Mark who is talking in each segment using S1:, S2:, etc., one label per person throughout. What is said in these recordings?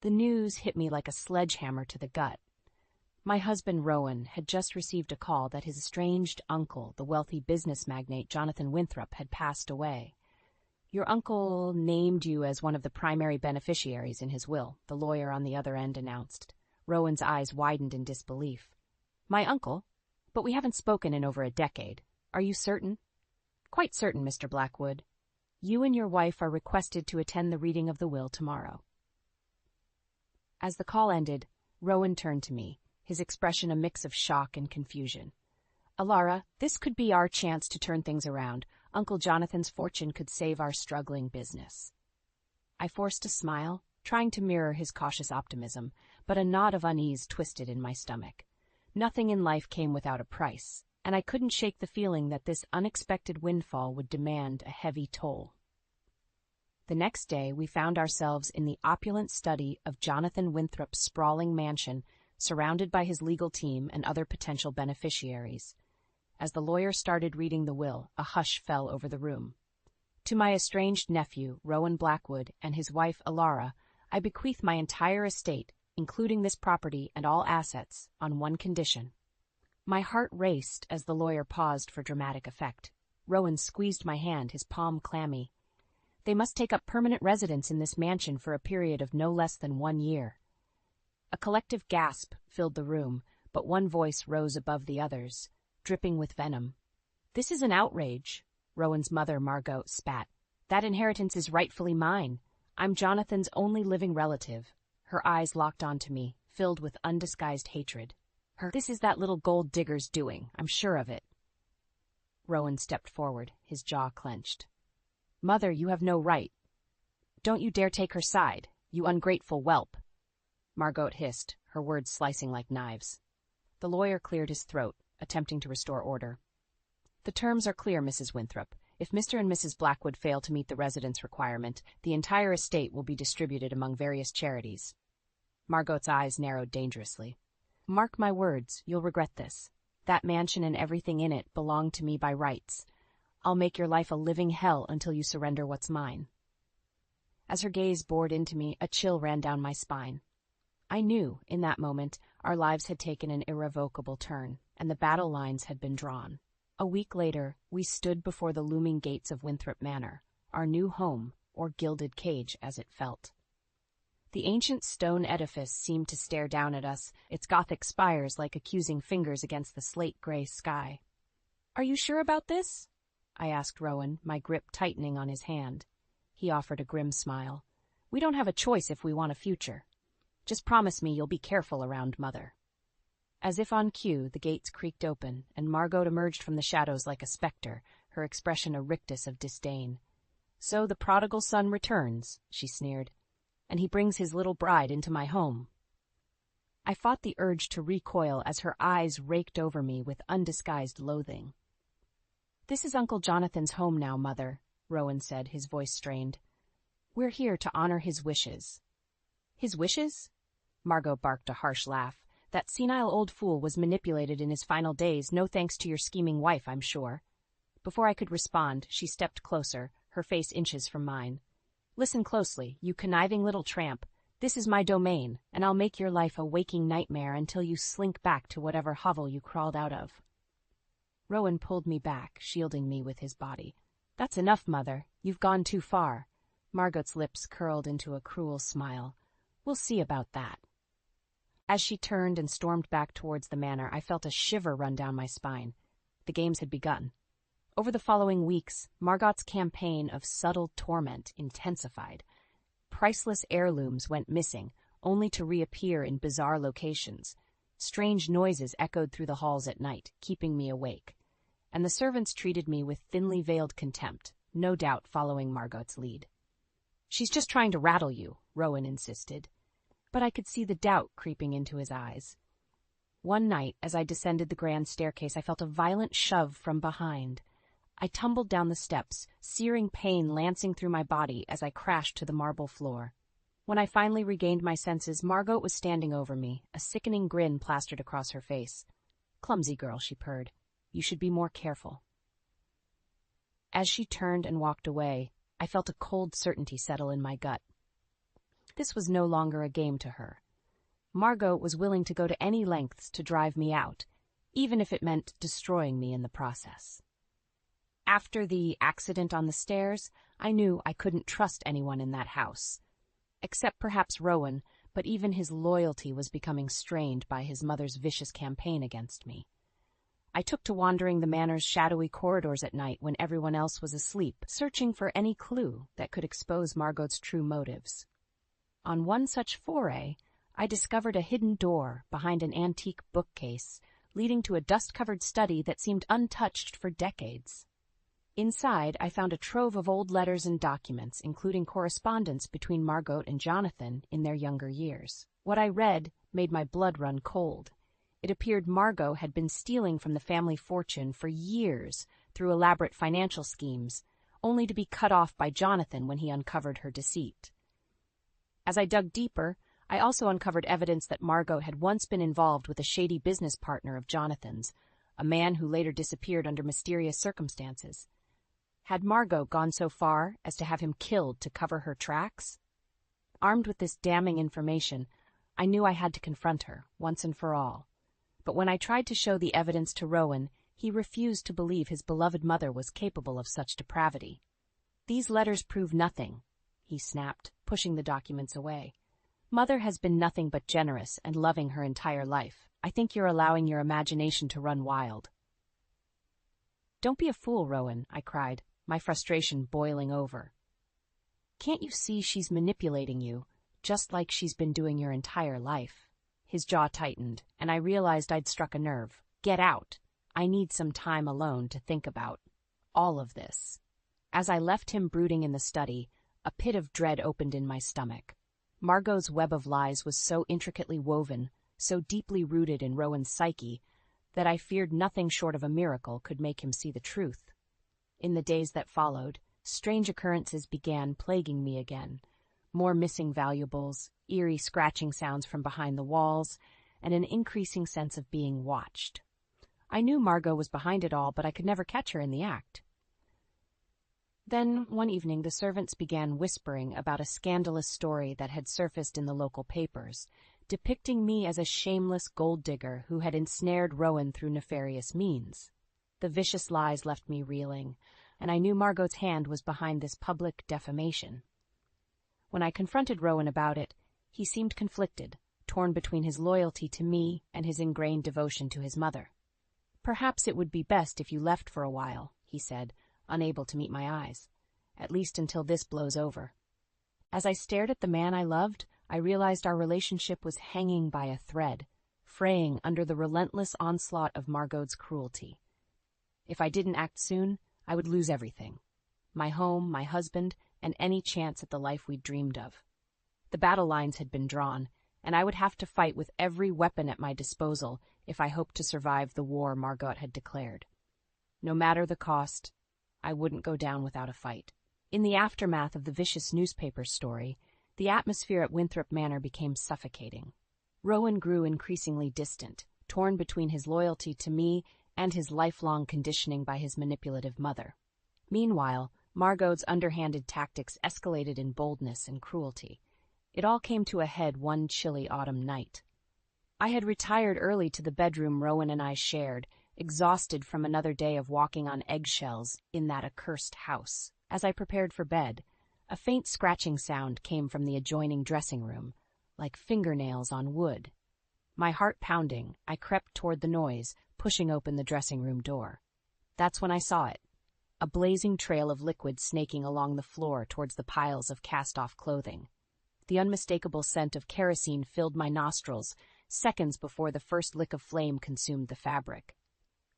S1: The news hit me like a sledgehammer to the gut. My husband, Rowan, had just received a call that his estranged uncle, the wealthy business magnate Jonathan Winthrop, had passed away. "Your uncle named you as one of the primary beneficiaries in his will," the lawyer on the other end announced. Rowan's eyes widened in disbelief. "My uncle? But we haven't spoken in over a decade. Are you certain?" "Quite certain, Mr. Blackwood. You and your wife are requested to attend the reading of the will tomorrow." As the call ended, Rowan turned to me, his expression a mix of shock and confusion. "Alara, this could be our chance to turn things around. Uncle Jonathan's fortune could save our struggling business." I forced a smile, trying to mirror his cautious optimism, but a knot of unease twisted in my stomach. Nothing in life came without a price, and I couldn't shake the feeling that this unexpected windfall would demand a heavy toll. The next day, we found ourselves in the opulent study of Jonathan Winthrop's sprawling mansion, surrounded by his legal team and other potential beneficiaries. As the lawyer started reading the will, a hush fell over the room. "To my estranged nephew, Rowan Blackwood, and his wife, Alara, I bequeath my entire estate, including this property and all assets, on one condition." My heart raced as the lawyer paused for dramatic effect. Rowan squeezed my hand, his palm clammy. "They must take up permanent residence in this mansion for a period of no less than 1 year." A collective gasp filled the room, but one voice rose above the others, dripping with venom. "This is an outrage," Rowan's mother, Margot, spat. "That inheritance is rightfully mine. I'm Jonathan's only living relative." Her eyes locked onto me, filled with undisguised hatred. "This is that little gold digger's doing, I'm sure of it." Rowan stepped forward, his jaw clenched. "Mother, you have no right. Don't you dare take her side, you ungrateful whelp," Margot hissed, her words slicing like knives. The lawyer cleared his throat, attempting to restore order. "The terms are clear, Mrs. Winthrop. If Mr. and Mrs. Blackwood fail to meet the residence requirement, the entire estate will be distributed among various charities." Margot's eyes narrowed dangerously. "Mark my words, you'll regret this. That mansion and everything in it belong to me by rights. I'll make your life a living hell until you surrender what's mine." As her gaze bored into me, a chill ran down my spine. I knew, in that moment, our lives had taken an irrevocable turn, and the battle lines had been drawn. A week later, we stood before the looming gates of Winthrop Manor, our new home, or gilded cage as it felt. The ancient stone edifice seemed to stare down at us, its Gothic spires like accusing fingers against the slate-gray sky. "Are you sure about this?" I asked Rowan, my grip tightening on his hand. He offered a grim smile. "We don't have a choice if we want a future. Just promise me you'll be careful around Mother." As if on cue, the gates creaked open, and Margot emerged from the shadows like a specter, her expression a rictus of disdain. "So the prodigal son returns," she sneered, "and he brings his little bride into my home." I fought the urge to recoil as her eyes raked over me with undisguised loathing. "This is Uncle Jonathan's home now, Mother," Rowan said, his voice strained. "We're here to honor his wishes." "His wishes?" Margot barked a harsh laugh. "That senile old fool was manipulated in his final days, no thanks to your scheming wife, I'm sure." Before I could respond, she stepped closer, her face inches from mine. "Listen closely, you conniving little tramp. This is my domain, and I'll make your life a waking nightmare until you slink back to whatever hovel you crawled out of." Rowan pulled me back, shielding me with his body. "That's enough, Mother. You've gone too far." Margot's lips curled into a cruel smile. "We'll see about that." As she turned and stormed back towards the manor, I felt a shiver run down my spine. The games had begun. Over the following weeks, Margot's campaign of subtle torment intensified. Priceless heirlooms went missing, only to reappear in bizarre locations. Strange noises echoed through the halls at night, keeping me awake. And the servants treated me with thinly veiled contempt, no doubt following Margot's lead. "She's just trying to rattle you," Rowan insisted. But I could see the doubt creeping into his eyes. One night, as I descended the grand staircase, I felt a violent shove from behind. I tumbled down the steps, searing pain lancing through my body as I crashed to the marble floor. When I finally regained my senses, Margot was standing over me, a sickening grin plastered across her face. "Clumsy girl," she purred. "You should be more careful." As she turned and walked away, I felt a cold certainty settle in my gut. This was no longer a game to her. Margot was willing to go to any lengths to drive me out, even if it meant destroying me in the process. After the accident on the stairs, I knew I couldn't trust anyone in that house. Except perhaps Rowan, but even his loyalty was becoming strained by his mother's vicious campaign against me. I took to wandering the manor's shadowy corridors at night when everyone else was asleep, searching for any clue that could expose Margot's true motives. On one such foray, I discovered a hidden door behind an antique bookcase, leading to a dust-covered study that seemed untouched for decades. Inside, I found a trove of old letters and documents, including correspondence between Margot and Jonathan in their younger years. What I read made my blood run cold. It appeared Margot had been stealing from the family fortune for years through elaborate financial schemes, only to be cut off by Jonathan when he uncovered her deceit. As I dug deeper, I also uncovered evidence that Margot had once been involved with a shady business partner of Jonathan's, a man who later disappeared under mysterious circumstances. Had Margot gone so far as to have him killed to cover her tracks? Armed with this damning information, I knew I had to confront her, once and for all. But when I tried to show the evidence to Rowan, he refused to believe his beloved mother was capable of such depravity. "These letters prove nothing," he snapped, pushing the documents away. "Mother has been nothing but generous and loving her entire life. I think you're allowing your imagination to run wild." "Don't be a fool, Rowan," I cried, my frustration boiling over. "Can't you see she's manipulating you, just like she's been doing your entire life?" His jaw tightened, and I realized I'd struck a nerve. "Get out. I need some time alone to think about all of this." As I left him brooding in the study, a pit of dread opened in my stomach. Margot's web of lies was so intricately woven, so deeply rooted in Rowan's psyche, that I feared nothing short of a miracle could make him see the truth. In the days that followed, strange occurrences began plaguing me again. More missing valuables, eerie scratching sounds from behind the walls, and an increasing sense of being watched. I knew Margot was behind it all, but I could never catch her in the act. Then, one evening, the servants began whispering about a scandalous story that had surfaced in the local papers, depicting me as a shameless gold digger who had ensnared Rowan through nefarious means. The vicious lies left me reeling, and I knew Margot's hand was behind this public defamation. When I confronted Rowan about it, he seemed conflicted, torn between his loyalty to me and his ingrained devotion to his mother. "Perhaps it would be best if you left for a while," he said, unable to meet my eyes, "at least until this blows over." As I stared at the man I loved, I realized our relationship was hanging by a thread, fraying under the relentless onslaught of Margot's cruelty. If I didn't act soon, I would lose everything: my home, my husband, and any chance at the life we'd dreamed of. The battle lines had been drawn, and I would have to fight with every weapon at my disposal if I hoped to survive the war Margot had declared. No matter the cost, I wouldn't go down without a fight. In the aftermath of the vicious newspaper story, the atmosphere at Winthrop Manor became suffocating. Rowan grew increasingly distant, torn between his loyalty to me and his lifelong conditioning by his manipulative mother. Meanwhile, Margot's underhanded tactics escalated in boldness and cruelty. It all came to a head one chilly autumn night. I had retired early to the bedroom Rowan and I shared, exhausted from another day of walking on eggshells in that accursed house. As I prepared for bed, a faint scratching sound came from the adjoining dressing room, like fingernails on wood. My heart pounding, I crept toward the noise, pushing open the dressing room door. That's when I saw it: a blazing trail of liquid snaking along the floor towards the piles of cast-off clothing. The unmistakable scent of kerosene filled my nostrils, seconds before the first lick of flame consumed the fabric.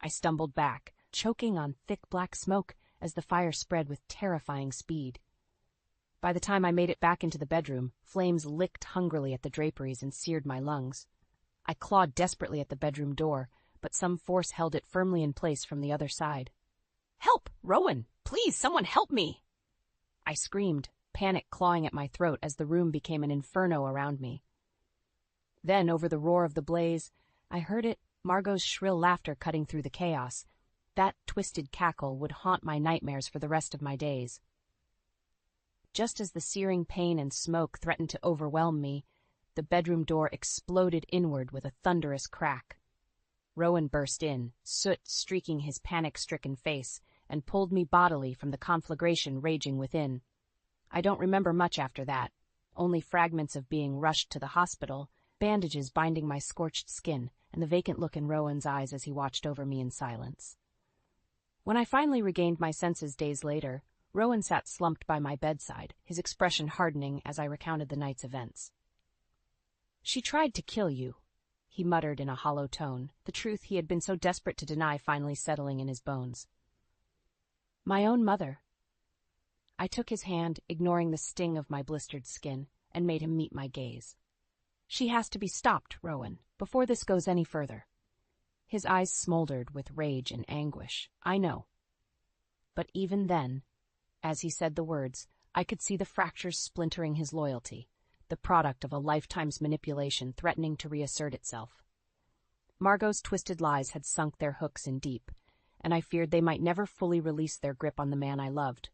S1: I stumbled back, choking on thick black smoke as the fire spread with terrifying speed. By the time I made it back into the bedroom, flames licked hungrily at the draperies and seared my lungs. I clawed desperately at the bedroom door, but some force held it firmly in place from the other side. "Help! Rowan! Please, someone help me!" I screamed, panic clawing at my throat as the room became an inferno around me. Then, over the roar of the blaze, I heard it, Margot's shrill laughter cutting through the chaos. That twisted cackle would haunt my nightmares for the rest of my days. Just as the searing pain and smoke threatened to overwhelm me, the bedroom door exploded inward with a thunderous crack. Rowan burst in, soot streaking his panic-stricken face, and pulled me bodily from the conflagration raging within. I don't remember much after that, only fragments of being rushed to the hospital, bandages binding my scorched skin, and the vacant look in Rowan's eyes as he watched over me in silence. When I finally regained my senses days later, Rowan sat slumped by my bedside, his expression hardening as I recounted the night's events. "She tried to kill you," he muttered in a hollow tone, the truth he had been so desperate to deny finally settling in his bones. "My own mother." I took his hand, ignoring the sting of my blistered skin, and made him meet my gaze. "She has to be stopped, Rowan, before this goes any further." His eyes smoldered with rage and anguish. I know. But even then, as he said the words, I could see the fractures splintering his loyalty, the product of a lifetime's manipulation threatening to reassert itself. Margot's twisted lies had sunk their hooks in deep, and I feared they might never fully release their grip on the man I loved.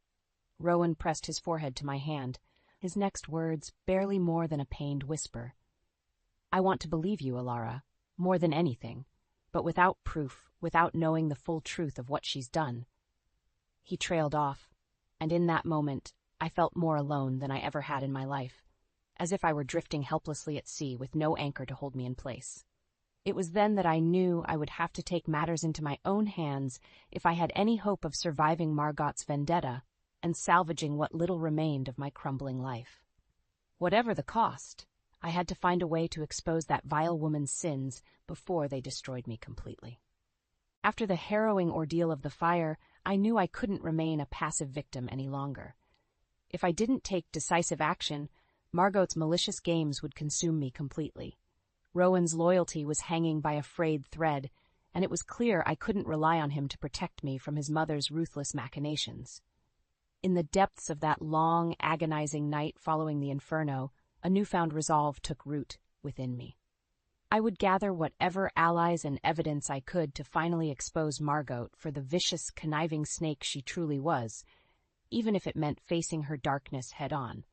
S1: Rowan pressed his forehead to my hand, his next words barely more than a pained whisper. "I want to believe you, Alara, more than anything, but without proof, without knowing the full truth of what she's done." He trailed off, and in that moment I felt more alone than I ever had in my life, as if I were drifting helplessly at sea with no anchor to hold me in place. It was then that I knew I would have to take matters into my own hands if I had any hope of surviving Margot's vendetta and salvaging what little remained of my crumbling life. Whatever the cost, I had to find a way to expose that vile woman's sins before they destroyed me completely. After the harrowing ordeal of the fire, I knew I couldn't remain a passive victim any longer. If I didn't take decisive action, Margot's malicious games would consume me completely. Rowan's loyalty was hanging by a frayed thread, and it was clear I couldn't rely on him to protect me from his mother's ruthless machinations. In the depths of that long, agonizing night following the inferno, a newfound resolve took root within me. I would gather whatever allies and evidence I could to finally expose Margot for the vicious, conniving snake she truly was, even if it meant facing her darkness head-on.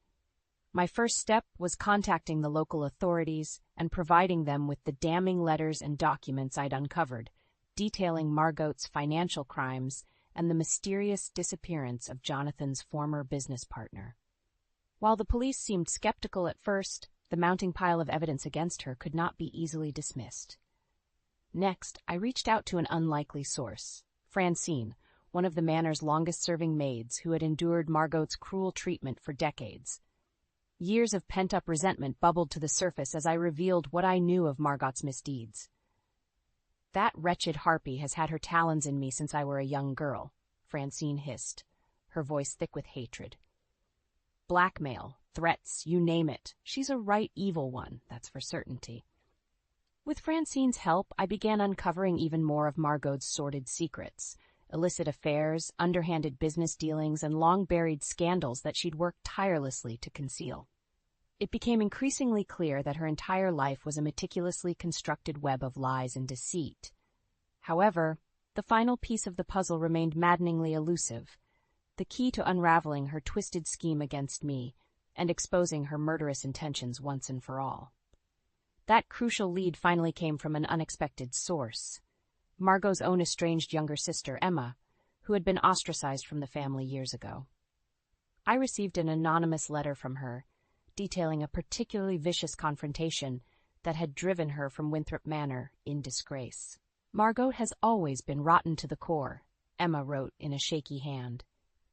S1: My first step was contacting the local authorities and providing them with the damning letters and documents I'd uncovered, detailing Margot's financial crimes and the mysterious disappearance of Jonathan's former business partner. While the police seemed skeptical at first, the mounting pile of evidence against her could not be easily dismissed. Next, I reached out to an unlikely source, Francine, one of the manor's longest-serving maids who had endured Margot's cruel treatment for decades. Years of pent-up resentment bubbled to the surface as I revealed what I knew of Margot's misdeeds. "That wretched harpy has had her talons in me since I were a young girl," Francine hissed, her voice thick with hatred. "Blackmail, threats, you name it. She's a right evil one, that's for certainty." With Francine's help, I began uncovering even more of Margot's sordid secrets, illicit affairs, underhanded business dealings, and long-buried scandals that she'd worked tirelessly to conceal. It became increasingly clear that her entire life was a meticulously constructed web of lies and deceit. However, the final piece of the puzzle remained maddeningly elusive, the key to unraveling her twisted scheme against me and exposing her murderous intentions once and for all. That crucial lead finally came from an unexpected source, Margot's own estranged younger sister, Emma, who had been ostracized from the family years ago. I received an anonymous letter from her, detailing a particularly vicious confrontation that had driven her from Winthrop Manor in disgrace. "Margot has always been rotten to the core," Emma wrote in a shaky hand.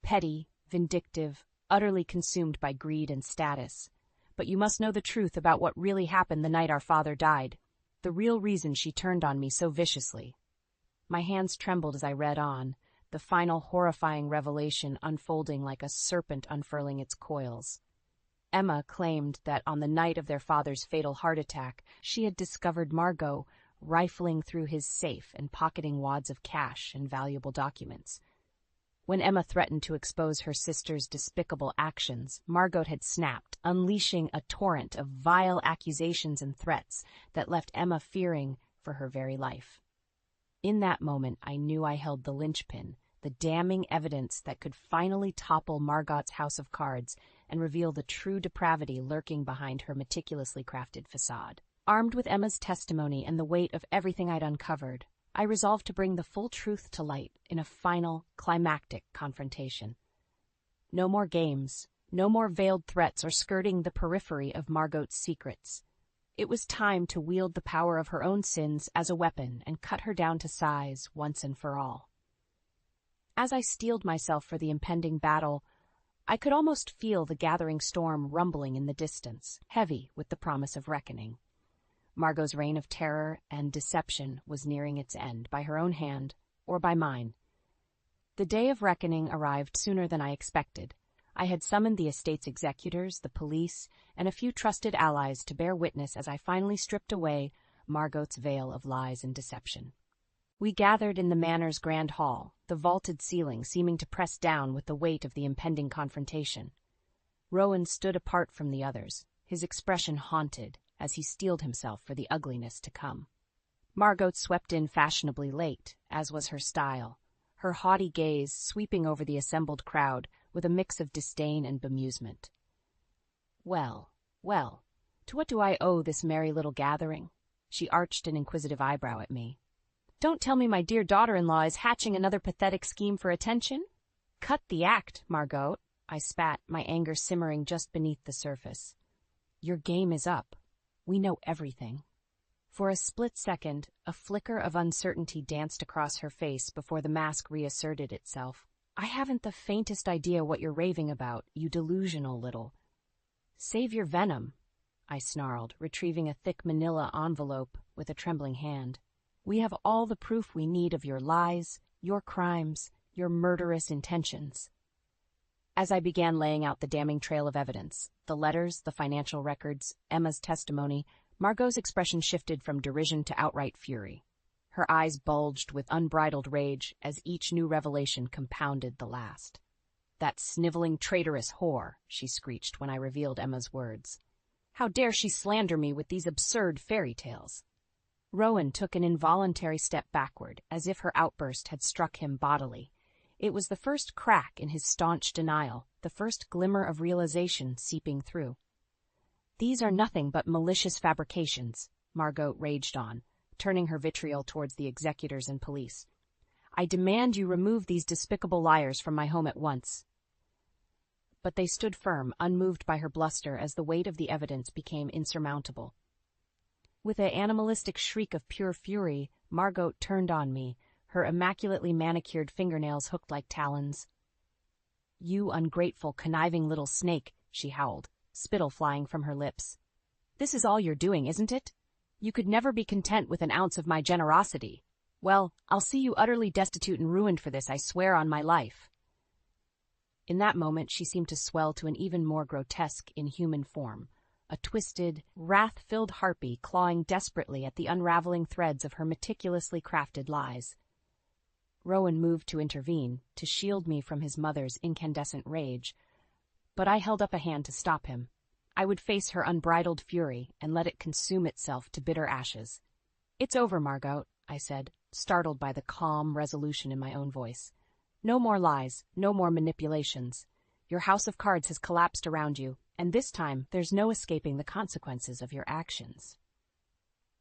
S1: "Petty, vindictive, utterly consumed by greed and status. But you must know the truth about what really happened the night our father died, the real reason she turned on me so viciously." My hands trembled as I read on, the final horrifying revelation unfolding like a serpent unfurling its coils. Emma claimed that on the night of their father's fatal heart attack, she had discovered Margot rifling through his safe and pocketing wads of cash and valuable documents. When Emma threatened to expose her sister's despicable actions, Margot had snapped, unleashing a torrent of vile accusations and threats that left Emma fearing for her very life. In that moment, I knew I held the linchpin, the damning evidence that could finally topple Margot's house of cards and reveal the true depravity lurking behind her meticulously crafted facade. Armed with Emma's testimony and the weight of everything I'd uncovered, I resolved to bring the full truth to light in a final, climactic confrontation. No more games, no more veiled threats or skirting the periphery of Margot's secrets. It was time to wield the power of her own sins as a weapon and cut her down to size once and for all. As I steeled myself for the impending battle, I could almost feel the gathering storm rumbling in the distance, heavy with the promise of reckoning. Margot's reign of terror and deception was nearing its end, by her own hand or by mine. The day of reckoning arrived sooner than I expected. I had summoned the estate's executors, the police, and a few trusted allies to bear witness as I finally stripped away Margot's veil of lies and deception. We gathered in the manor's grand hall, the vaulted ceiling seeming to press down with the weight of the impending confrontation. Rowan stood apart from the others, his expression haunted, as he steeled himself for the ugliness to come. Margot swept in fashionably late, as was her style, her haughty gaze sweeping over the assembled crowd with a mix of disdain and bemusement. Well, well, to what do I owe this merry little gathering? She arched an inquisitive eyebrow at me. Don't tell me my dear daughter-in-law is hatching another pathetic scheme for attention? Cut the act, Margot, I spat, my anger simmering just beneath the surface. Your game is up. We know everything. For a split second, a flicker of uncertainty danced across her face before the mask reasserted itself. I haven't the faintest idea what you're raving about, you delusional little. Save your venom, I snarled, retrieving a thick manila envelope with a trembling hand. We have all the proof we need of your lies, your crimes, your murderous intentions. As I began laying out the damning trail of evidence, the letters, the financial records, Emma's testimony, Margot's expression shifted from derision to outright fury. Her eyes bulged with unbridled rage as each new revelation compounded the last. That sniveling, traitorous whore, she screeched when I revealed Emma's words. How dare she slander me with these absurd fairy tales? Rowan took an involuntary step backward, as if her outburst had struck him bodily. It was the first crack in his staunch denial, the first glimmer of realization seeping through. These are nothing but malicious fabrications, Margot raged on, turning her vitriol towards the executors and police. I demand you remove these despicable liars from my home at once. But they stood firm, unmoved by her bluster as the weight of the evidence became insurmountable. With an animalistic shriek of pure fury, Margot turned on me, her immaculately manicured fingernails hooked like talons. You ungrateful, conniving little snake, she howled, spittle flying from her lips. This is all you're doing, isn't it? You could never be content with an ounce of my generosity. Well, I'll see you utterly destitute and ruined for this, I swear on my life. In that moment she seemed to swell to an even more grotesque, inhuman form, a twisted, wrath-filled harpy clawing desperately at the unraveling threads of her meticulously crafted lies. Rowan moved to intervene, to shield me from his mother's incandescent rage, but I held up a hand to stop him. I would face her unbridled fury and let it consume itself to bitter ashes. It's over, Margot, I said, startled by the calm resolution in my own voice. No more lies, no more manipulations. Your house of cards has collapsed around you, and this time there's no escaping the consequences of your actions.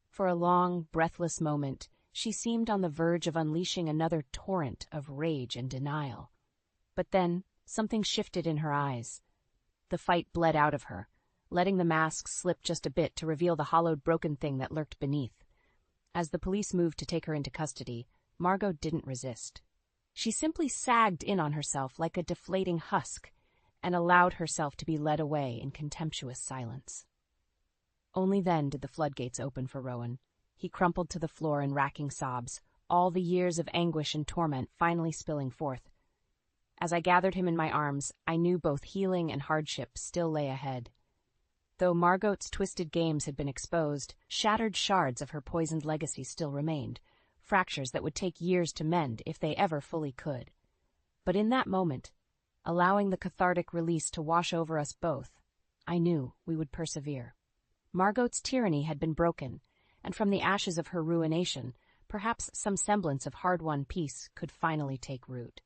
S1: For a long, breathless moment, she seemed on the verge of unleashing another torrent of rage and denial. But then, something shifted in her eyes. The fight bled out of her, letting the mask slip just a bit to reveal the hollowed, broken thing that lurked beneath. As the police moved to take her into custody, Margot didn't resist. She simply sagged in on herself like a deflating husk, and allowed herself to be led away in contemptuous silence. Only then did the floodgates open for Rowan. He crumpled to the floor in racking sobs, all the years of anguish and torment finally spilling forth. As I gathered him in my arms, I knew both healing and hardship still lay ahead. Though Margot's twisted games had been exposed, shattered shards of her poisoned legacy still remained, fractures that would take years to mend if they ever fully could. But in that moment, allowing the cathartic release to wash over us both, I knew we would persevere. Margot's tyranny had been broken, and from the ashes of her ruination, perhaps some semblance of hard-won peace could finally take root.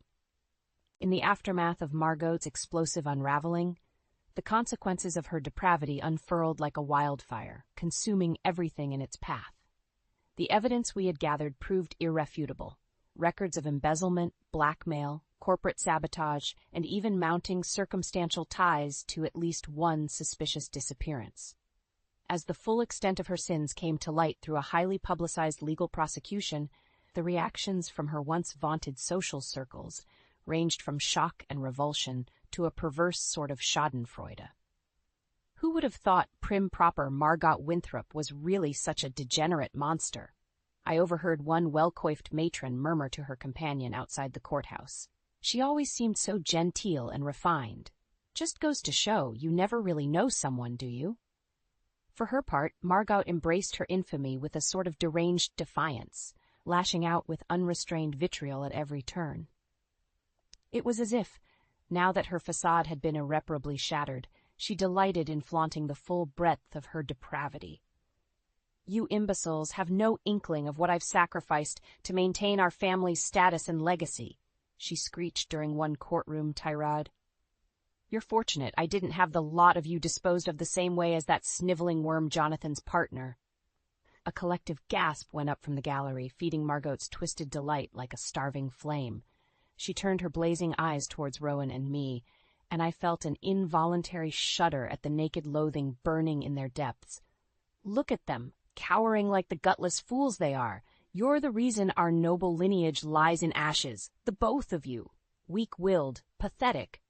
S1: In the aftermath of Margot's explosive unraveling, The consequences of her depravity unfurled like a wildfire, consuming everything in its path. The evidence we had gathered proved irrefutable. Records of embezzlement, blackmail, corporate sabotage, and even mounting circumstantial ties to at least one suspicious disappearance. As the full extent of her sins came to light through a highly publicized legal prosecution, the reactions from her once vaunted social circles ranged from shock and revulsion to a perverse sort of schadenfreude. Who would have thought prim-proper Margot Winthrop was really such a degenerate monster? I overheard one well-coiffed matron murmur to her companion outside the courthouse. She always seemed so genteel and refined. Just goes to show you never really know someone, do you? For her part, Margot embraced her infamy with a sort of deranged defiance, lashing out with unrestrained vitriol at every turn. It was as if, now that her facade had been irreparably shattered, she delighted in flaunting the full breadth of her depravity. "You imbeciles have no inkling of what I've sacrificed to maintain our family's status and legacy," she screeched during one courtroom tirade. "You're fortunate I didn't have the lot of you disposed of the same way as that sniveling worm Jonathan's partner." A collective gasp went up from the gallery, feeding Margot's twisted delight like a starving flame. She turned her blazing eyes towards Rowan and me, and I felt an involuntary shudder at the naked loathing burning in their depths. "Look at them, cowering like the gutless fools they are. You're the reason our noble lineage lies in ashes, the both of you. Weak-willed, pathetic."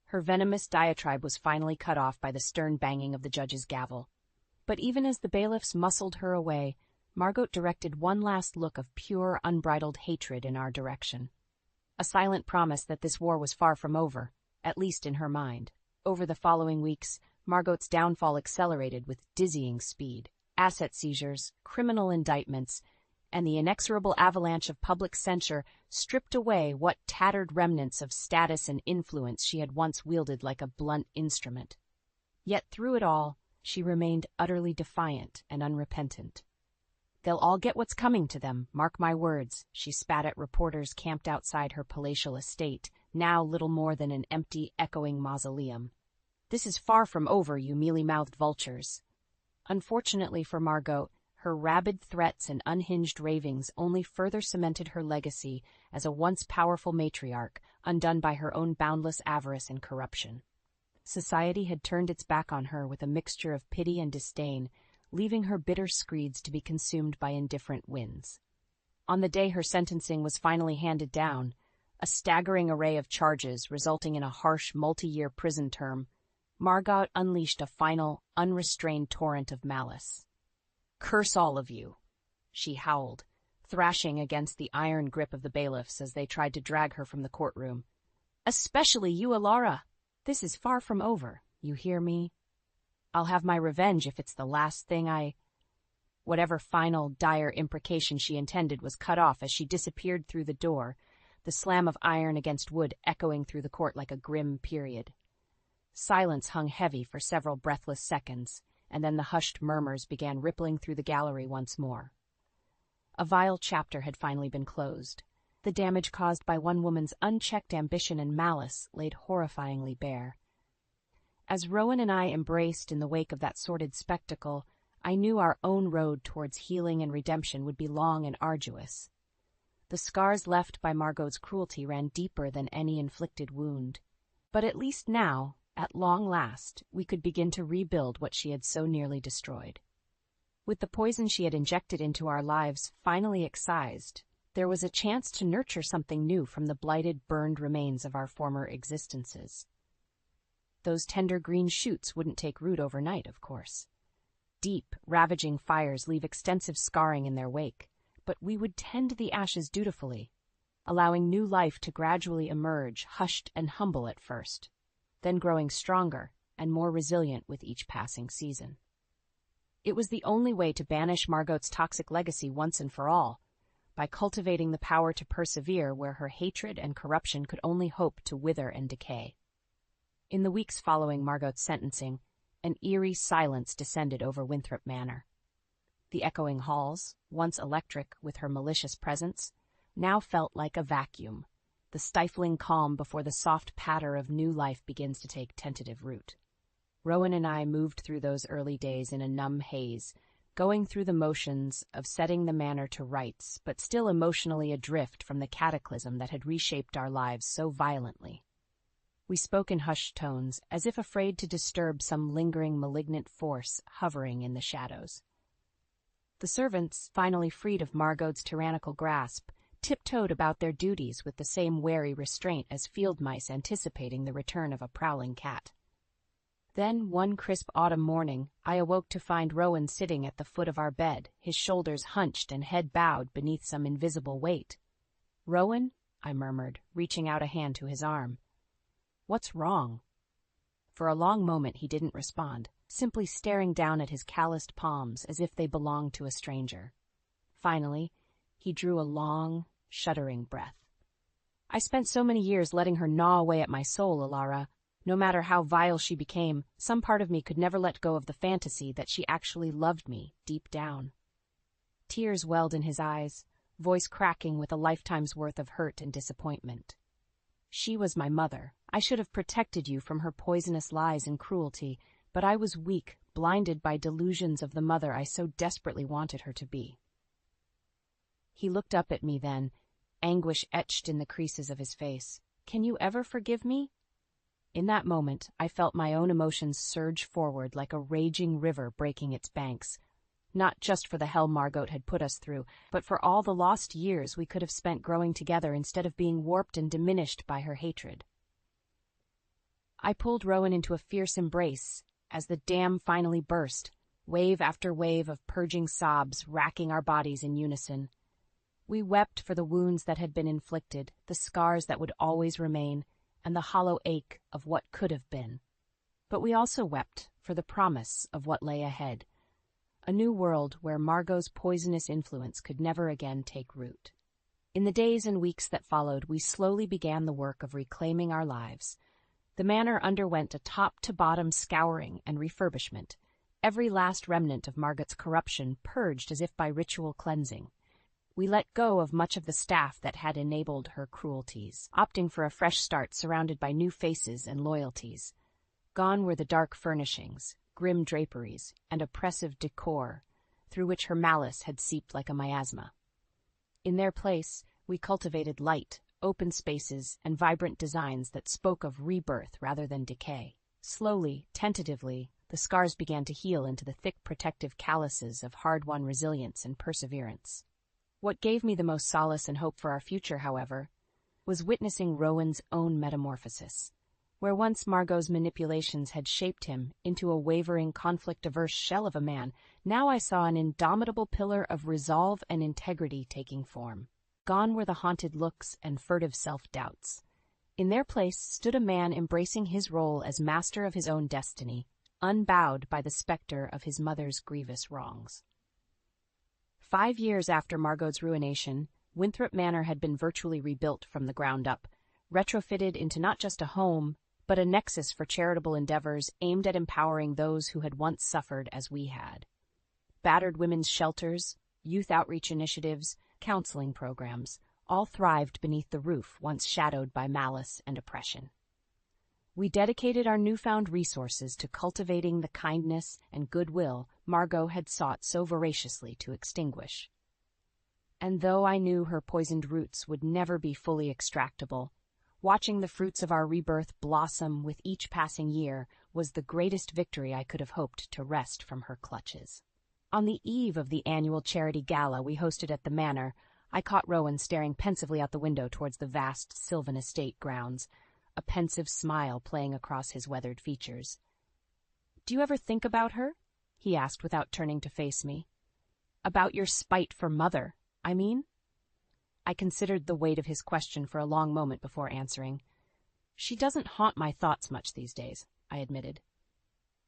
S1: Her venomous diatribe was finally cut off by the stern banging of the judge's gavel. But even as the bailiffs muscled her away, Margot directed one last look of pure, unbridled hatred in our direction. A silent promise that this war was far from over, at least in her mind. Over the following weeks, Margot's downfall accelerated with dizzying speed. Asset seizures, criminal indictments, and the inexorable avalanche of public censure stripped away what tattered remnants of status and influence she had once wielded like a blunt instrument. Yet through it all, she remained utterly defiant and unrepentant. "They'll all get what's coming to them, mark my words," she spat at reporters camped outside her palatial estate, now little more than an empty, echoing mausoleum. "This is far from over, you mealy-mouthed vultures." Unfortunately for Margot, her rabid threats and unhinged ravings only further cemented her legacy as a once powerful matriarch, undone by her own boundless avarice and corruption. Society had turned its back on her with a mixture of pity and disdain, leaving her bitter screeds to be consumed by indifferent winds. On the day her sentencing was finally handed down, a staggering array of charges resulting in a harsh multi-year prison term, Margot unleashed a final, unrestrained torrent of malice. "Curse all of you," she howled, thrashing against the iron grip of the bailiffs as they tried to drag her from the courtroom. "Especially you, Alara. This is far from over, you hear me? I'll have my revenge if it's the last thing I—" Whatever final, dire imprecation she intended was cut off as she disappeared through the door, the slam of iron against wood echoing through the court like a grim period. Silence hung heavy for several breathless seconds, and then the hushed murmurs began rippling through the gallery once more. A vile chapter had finally been closed. The damage caused by one woman's unchecked ambition and malice laid horrifyingly bare. As Rowan and I embraced in the wake of that sordid spectacle, I knew our own road towards healing and redemption would be long and arduous. The scars left by Margot's cruelty ran deeper than any inflicted wound. But at least now, at long last, we could begin to rebuild what she had so nearly destroyed. With the poison she had injected into our lives finally excised, there was a chance to nurture something new from the blighted, burned remains of our former existences. Those tender green shoots wouldn't take root overnight, of course. Deep, ravaging fires leave extensive scarring in their wake, but we would tend the ashes dutifully, allowing new life to gradually emerge, hushed and humble at first, then growing stronger and more resilient with each passing season. It was the only way to banish Margot's toxic legacy once and for all, by cultivating the power to persevere where her hatred and corruption could only hope to wither and decay. In the weeks following Margot's sentencing, an eerie silence descended over Winthrop Manor. The echoing halls, once electric with her malicious presence, now felt like a vacuum, the stifling calm before the soft patter of new life begins to take tentative root. Rowan and I moved through those early days in a numb haze, going through the motions of setting the manor to rights, but still emotionally adrift from the cataclysm that had reshaped our lives so violently. We spoke in hushed tones, as if afraid to disturb some lingering malignant force hovering in the shadows. The servants, finally freed of Margot's tyrannical grasp, tiptoed about their duties with the same wary restraint as field mice anticipating the return of a prowling cat. Then, one crisp autumn morning, I awoke to find Rowan sitting at the foot of our bed, his shoulders hunched and head bowed beneath some invisible weight. "Rowan," I murmured, reaching out a hand to his arm. "What's wrong?" For a long moment he didn't respond, simply staring down at his calloused palms as if they belonged to a stranger. Finally, he drew a long, shuddering breath. "I spent so many years letting her gnaw away at my soul, Alara. No matter how vile she became, some part of me could never let go of the fantasy that she actually loved me deep down." Tears welled in his eyes, voice cracking with a lifetime's worth of hurt and disappointment. "She was my mother. I should have protected you from her poisonous lies and cruelty, but I was weak, blinded by delusions of the mother I so desperately wanted her to be." He looked up at me then, anguish etched in the creases of his face. "Can you ever forgive me?" In that moment, I felt my own emotions surge forward like a raging river breaking its banks, not just for the hell Margot had put us through, but for all the lost years we could have spent growing together instead of being warped and diminished by her hatred. I pulled Rowan into a fierce embrace as the dam finally burst, wave after wave of purging sobs racking our bodies in unison. We wept for the wounds that had been inflicted, the scars that would always remain, and the hollow ache of what could have been. But we also wept for the promise of what lay ahead, a new world where Margot's poisonous influence could never again take root. In the days and weeks that followed, we slowly began the work of reclaiming our lives. The manor underwent a top-to-bottom scouring and refurbishment, every last remnant of Margot's corruption purged as if by ritual cleansing. We let go of much of the staff that had enabled her cruelties, opting for a fresh start surrounded by new faces and loyalties. Gone were the dark furnishings, grim draperies, and oppressive decor through which her malice had seeped like a miasma. In their place, we cultivated light, open spaces, and vibrant designs that spoke of rebirth rather than decay. Slowly, tentatively, the scars began to heal into the thick protective calluses of hard-won resilience and perseverance. What gave me the most solace and hope for our future, however, was witnessing Rowan's own metamorphosis. Where once Margot's manipulations had shaped him into a wavering, conflict-averse shell of a man, now I saw an indomitable pillar of resolve and integrity taking form. Gone were the haunted looks and furtive self-doubts. In their place stood a man embracing his role as master of his own destiny, unbowed by the specter of his mother's grievous wrongs. 5 years after Margot's ruination, Winthrop Manor had been virtually rebuilt from the ground up, retrofitted into not just a home, but a nexus for charitable endeavors aimed at empowering those who had once suffered as we had. Battered women's shelters, youth outreach initiatives, counseling programs, all thrived beneath the roof once shadowed by malice and oppression. We dedicated our newfound resources to cultivating the kindness and goodwill Margot had sought so voraciously to extinguish. And though I knew her poisoned roots would never be fully extractable, watching the fruits of our rebirth blossom with each passing year was the greatest victory I could have hoped to wrest from her clutches. On the eve of the annual charity gala we hosted at the manor, I caught Rowan staring pensively out the window towards the vast Sylvan estate grounds, a pensive smile playing across his weathered features. "Do you ever think about her?" he asked without turning to face me. "About your spite for Mother, I mean?" I considered the weight of his question for a long moment before answering. "She doesn't haunt my thoughts much these days," I admitted.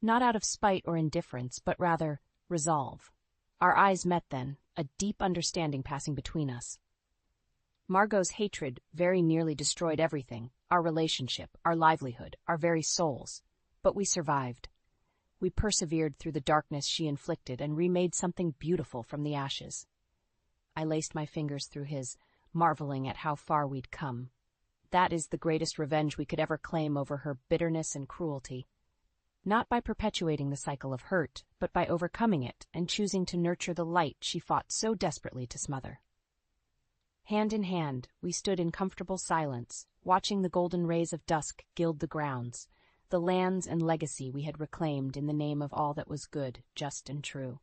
S1: Not out of spite or indifference, but rather resolve. Our eyes met then, a deep understanding passing between us. Margot's hatred very nearly destroyed everything, our relationship, our livelihood, our very souls. But we survived. We persevered through the darkness she inflicted and remade something beautiful from the ashes. I laced my fingers through his, marveling at how far we'd come. That is the greatest revenge we could ever claim over her bitterness and cruelty. not by perpetuating the cycle of hurt, but by overcoming it and choosing to nurture the light she fought so desperately to smother. Hand in hand, we stood in comfortable silence, watching the golden rays of dusk gild the grounds, the lands and legacy we had reclaimed in the name of all that was good, just, and true.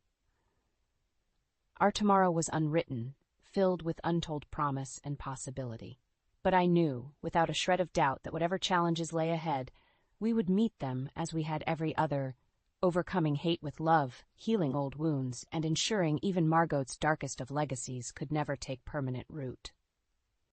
S1: Our tomorrow was unwritten, filled with untold promise and possibility. But I knew, without a shred of doubt, that whatever challenges lay ahead, we would meet them as we had every other, overcoming hate with love, healing old wounds, and ensuring even Margot's darkest of legacies could never take permanent root.